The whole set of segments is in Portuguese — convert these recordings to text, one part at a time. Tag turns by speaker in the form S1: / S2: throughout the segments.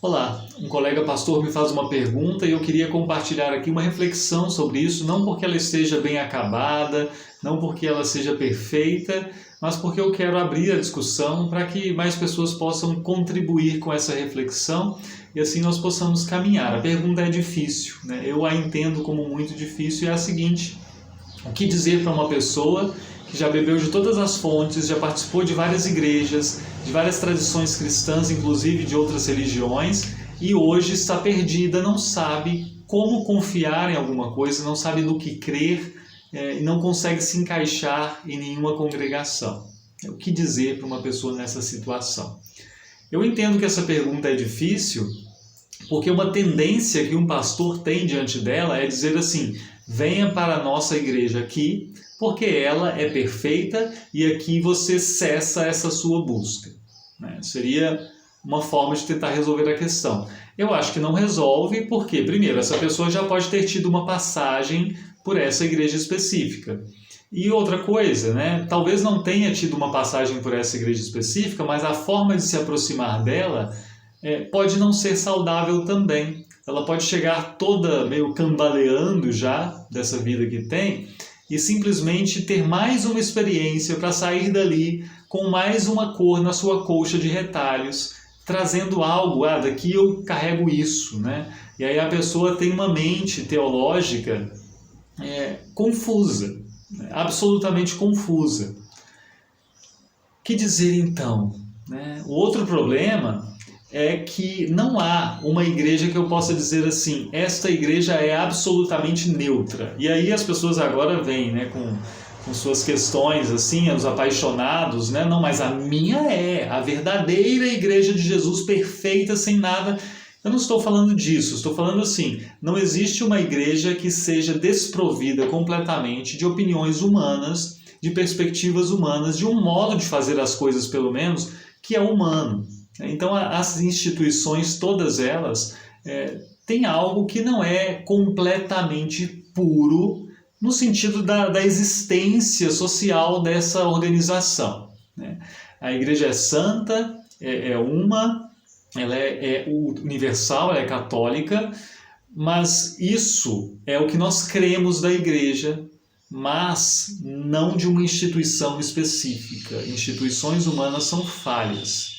S1: Olá, um colega pastor me faz uma pergunta e eu queria compartilhar aqui uma reflexão sobre isso, não porque ela esteja bem acabada, não porque ela seja perfeita, mas porque eu quero abrir a discussão para que mais pessoas possam contribuir com essa reflexão e assim nós possamos caminhar. A pergunta é difícil, né? Eu a entendo como muito difícil e é a seguinte: o que dizer para uma pessoa que já bebeu de todas as fontes, já participou de várias igrejas, de várias tradições cristãs, inclusive de outras religiões, e hoje está perdida, não sabe como confiar em alguma coisa, não sabe no que crer, e não consegue se encaixar em nenhuma congregação? O que dizer para uma pessoa nessa situação? Eu entendo que essa pergunta é difícil, porque uma tendência que um pastor tem diante dela é dizer assim: venha para a nossa igreja aqui, porque ela é perfeita e aqui você cessa essa sua busca. Seria uma forma de tentar resolver a questão. Eu acho que não resolve porque, primeiro, essa pessoa já pode ter tido uma passagem por essa igreja específica. E outra coisa, talvez não tenha tido uma passagem por essa igreja específica, mas a forma de se aproximar dela pode não ser saudável também. Ela pode chegar toda meio cambaleando já dessa vida que tem e simplesmente ter mais uma experiência para sair dali com mais uma cor na sua colcha de retalhos, trazendo algo, daqui eu carrego isso, E aí a pessoa tem uma mente teológica confusa, absolutamente confusa. Que dizer então? O outro problema é que não há uma igreja que eu possa dizer assim: esta igreja é absolutamente neutra. E aí as pessoas agora vêm com suas questões, assim, os apaixonados, não, mas a minha é a verdadeira igreja de Jesus, perfeita, sem nada. Eu não estou falando disso, estou falando assim: não existe uma igreja que seja desprovida completamente de opiniões humanas, de perspectivas humanas, de um modo de fazer as coisas, pelo menos, que é humano. Então as instituições, todas elas, têm algo que não é completamente puro no sentido da existência social dessa organização. A igreja é santa, é uma, ela é universal, ela é católica, mas isso é o que nós cremos da igreja, mas não de uma instituição específica. Instituições humanas são falhas.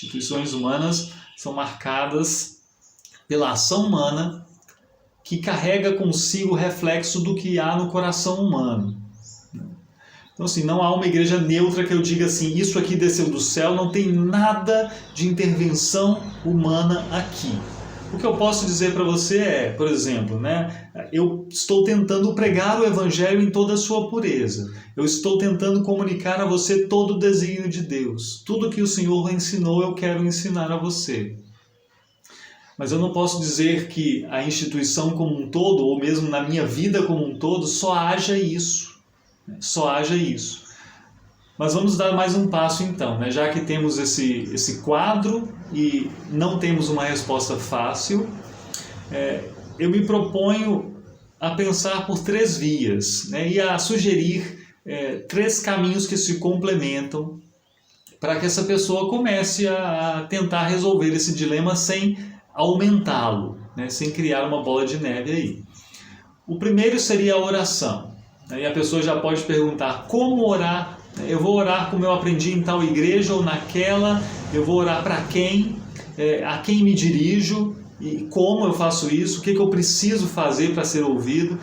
S1: Instituições humanas são marcadas pela ação humana que carrega consigo o reflexo do que há no coração humano. Então, assim, não há uma igreja neutra que eu diga assim: isso aqui desceu do céu, não tem nada de intervenção humana aqui. O que eu posso dizer para você é, por exemplo, eu estou tentando pregar o Evangelho em toda a sua pureza. Eu estou tentando comunicar a você todo o desígnio de Deus. Tudo que o Senhor ensinou, eu quero ensinar a você. Mas eu não posso dizer que a instituição como um todo, ou mesmo na minha vida como um todo, só haja isso. Só haja isso. Mas vamos dar mais um passo então, já que temos esse quadro e não temos uma resposta fácil, eu me proponho a pensar por 3 vias, e a sugerir 3 caminhos que se complementam para que essa pessoa comece a tentar resolver esse dilema sem aumentá-lo, sem criar uma bola de neve aí. O primeiro seria a oração. E a pessoa já pode perguntar: como orar? Eu vou orar como eu aprendi em tal igreja ou naquela, eu vou orar para quem, a quem me dirijo, e como eu faço isso, o que eu preciso fazer para ser ouvido.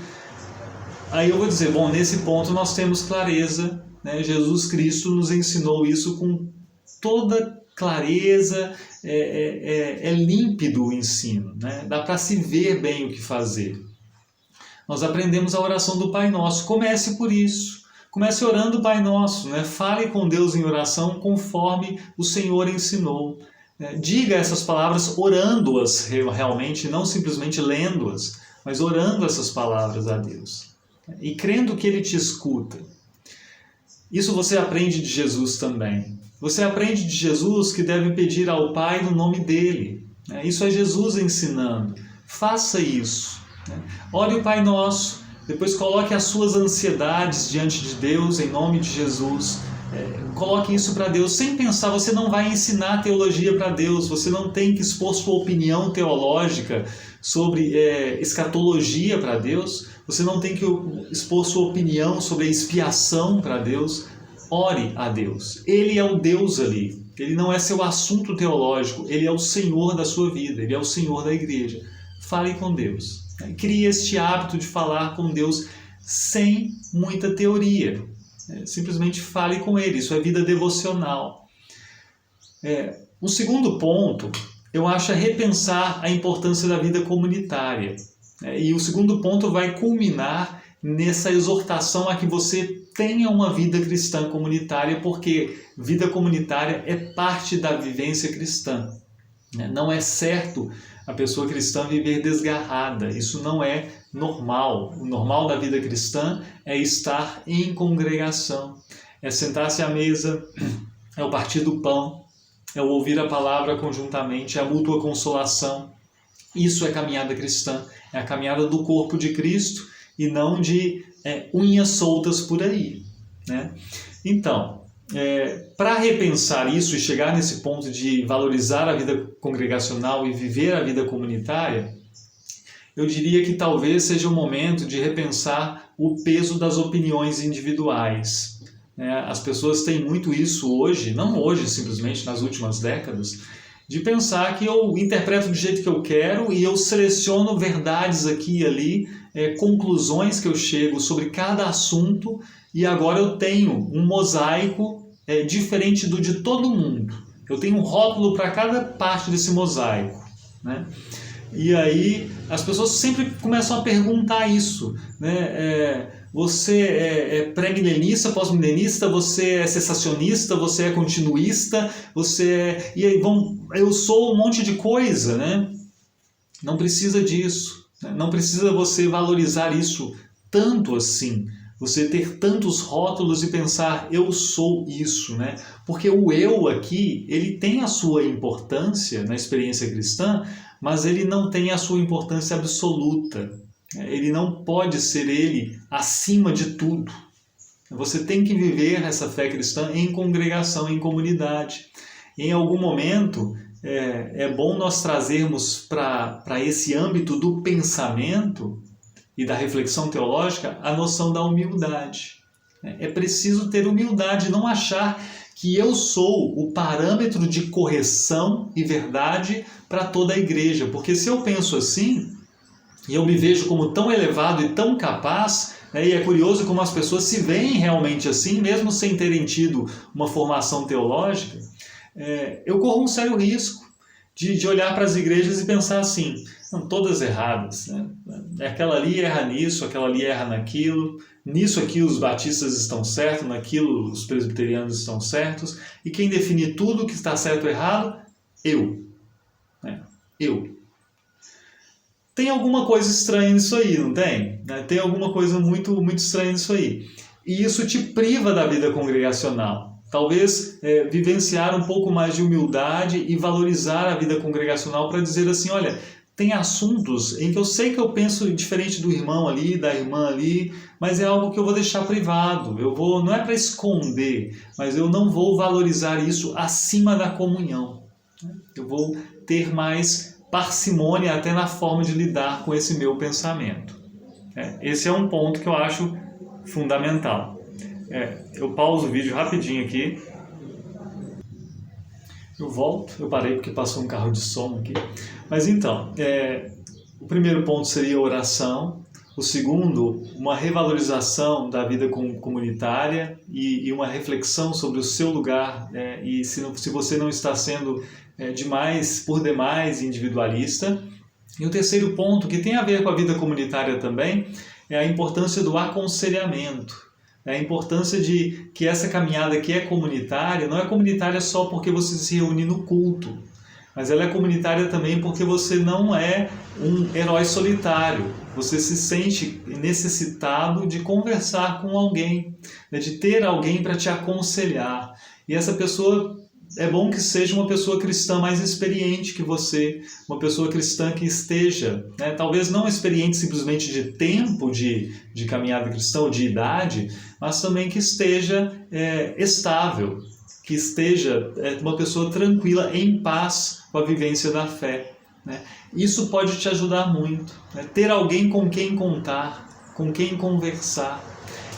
S1: Aí eu vou dizer, bom, nesse ponto nós temos clareza, Jesus Cristo nos ensinou isso com toda clareza, é límpido o ensino, dá para se ver bem o que fazer. Nós aprendemos a oração do Pai Nosso. Comece por isso. Comece orando o Pai Nosso. Fale com Deus em oração conforme o Senhor ensinou. Diga essas palavras orando-as realmente, não simplesmente lendo-as, mas orando essas palavras a Deus. E crendo que Ele te escuta. Isso você aprende de Jesus também. Você aprende de Jesus que deve pedir ao Pai no nome dEle. Isso é Jesus ensinando. Faça isso. Ore o Pai Nosso, depois coloque as suas ansiedades diante de Deus em nome de Jesus. Coloque isso para Deus sem pensar. Você não vai ensinar teologia para Deus, você não tem que expor sua opinião teológica sobre escatologia para Deus, você não tem que expor sua opinião sobre a expiação para Deus. Ore a Deus. Ele é o Deus ali. Ele não é seu assunto teológico, ele é o Senhor da sua vida, ele é o Senhor da igreja. Fale com Deus. Crie este hábito de falar com Deus sem muita teoria. Simplesmente fale com ele. Isso é vida devocional. O segundo ponto, eu acho, é repensar a importância da vida comunitária. E o segundo ponto vai culminar nessa exortação a que você tenha uma vida cristã comunitária, porque vida comunitária é parte da vivência cristã. Não é certo a pessoa cristã viver desgarrada, isso não é normal. O normal da vida cristã é estar em congregação, é sentar-se à mesa, é o partir do pão, é o ouvir a palavra conjuntamente, é a mútua consolação. Isso é caminhada cristã, é a caminhada do corpo de Cristo e não de unhas soltas por aí, né? Então, para repensar isso e chegar nesse ponto de valorizar a vida congregacional e viver a vida comunitária, eu diria que talvez seja o momento de repensar o peso das opiniões individuais. As pessoas têm muito isso hoje, não hoje simplesmente, nas últimas décadas, de pensar que eu interpreto do jeito que eu quero e eu seleciono verdades aqui e ali, conclusões que eu chego sobre cada assunto, e agora eu tenho um mosaico diferente do de todo mundo. Eu tenho um rótulo para cada parte desse mosaico, né? E aí as pessoas sempre começam a perguntar isso, né? Você é pré-milenista, pós-milenista, você é cessacionista, você é continuista, E aí eu sou um monte de coisa, né? Não precisa disso, né? Não precisa você valorizar isso tanto assim, você ter tantos rótulos e pensar, eu sou isso, né? Porque o eu aqui, ele tem a sua importância na experiência cristã, mas ele não tem a sua importância absoluta. Ele não pode ser ele acima de tudo. Você tem que viver essa fé cristã em congregação, em comunidade. Em algum momento, é bom nós trazermos para esse âmbito do pensamento e da reflexão teológica a noção da humildade. É preciso ter humildade, não achar que eu sou o parâmetro de correção e verdade para toda a igreja. Porque se eu penso assim, e eu me vejo como tão elevado e tão capaz, e é curioso como as pessoas se veem realmente assim, mesmo sem terem tido uma formação teológica, eu corro um sério risco de olhar para as igrejas e pensar assim, não, todas erradas, né? Aquela ali erra nisso, aquela ali erra naquilo, nisso aqui os batistas estão certos, naquilo os presbiterianos estão certos, e quem define tudo que está certo ou errado? Eu. Eu. Tem alguma coisa estranha nisso aí, não tem? Tem alguma coisa muito, muito estranha nisso aí. E isso te priva da vida congregacional. Talvez vivenciar um pouco mais de humildade e valorizar a vida congregacional para dizer assim, olha, tem assuntos em que eu sei que eu penso diferente do irmão ali, da irmã ali, mas é algo que eu vou deixar privado. Não é para esconder, mas eu não vou valorizar isso acima da comunhão. Eu vou ter mais parcimônia até na forma de lidar com esse meu pensamento. Esse é um ponto que eu acho fundamental. Eu pauso o vídeo rapidinho aqui. Eu volto, eu parei porque passou um carro de som aqui. Mas então, o primeiro ponto seria a oração. O segundo, uma revalorização da vida comunitária e uma reflexão sobre o seu lugar, e se você não está sendo por demais individualista. E o terceiro ponto, que tem a ver com a vida comunitária também, é a importância do aconselhamento. A importância de que essa caminhada que é comunitária, não é comunitária só porque você se reúne no culto, mas ela é comunitária também porque você não é um herói solitário. Você se sente necessitado de conversar com alguém, de ter alguém para te aconselhar. E essa pessoa é bom que seja uma pessoa cristã mais experiente que você, uma pessoa cristã que esteja, né, talvez não experiente simplesmente de tempo de caminhada cristã ou de idade, mas também que esteja estável, que esteja uma pessoa tranquila, em paz com a vivência da fé, né? Isso pode te ajudar muito, né? Ter alguém com quem contar, com quem conversar.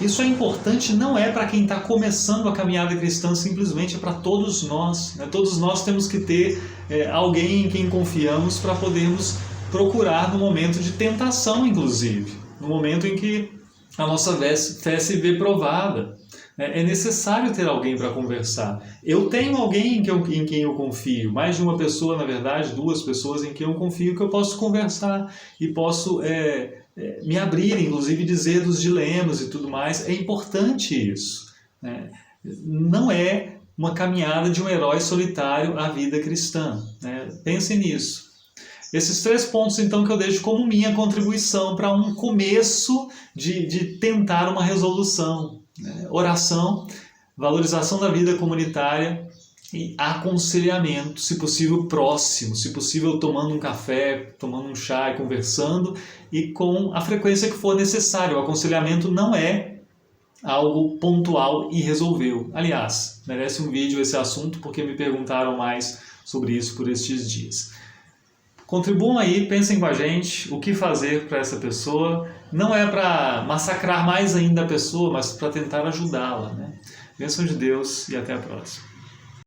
S1: Isso é importante, não é para quem está começando a caminhada cristã, simplesmente é para todos nós, né? Todos nós temos que ter alguém em quem confiamos para podermos procurar no momento de tentação, inclusive, no momento em que a nossa fé se vê provada. É necessário ter alguém para conversar. Eu tenho alguém em quem eu confio, mais de uma pessoa, na verdade, 2 pessoas em quem eu confio, que eu posso conversar e posso me abrir, inclusive dizer dos dilemas e tudo mais. É importante isso, né? Não é uma caminhada de um herói solitário a vida cristã, né? Pense nisso. Esses 3 pontos, então, que eu deixo como minha contribuição para um começo de tentar uma resolução. Oração, valorização da vida comunitária e aconselhamento, se possível próximo, se possível tomando um café, tomando um chá e conversando, e com a frequência que for necessário. O aconselhamento não é algo pontual e resolveu. Aliás, merece um vídeo esse assunto, porque me perguntaram mais sobre isso por estes dias. Contribuam aí, pensem com a gente o que fazer para essa pessoa. Não é para massacrar mais ainda a pessoa, mas para tentar ajudá-la, né? Bênção de Deus e até a próxima.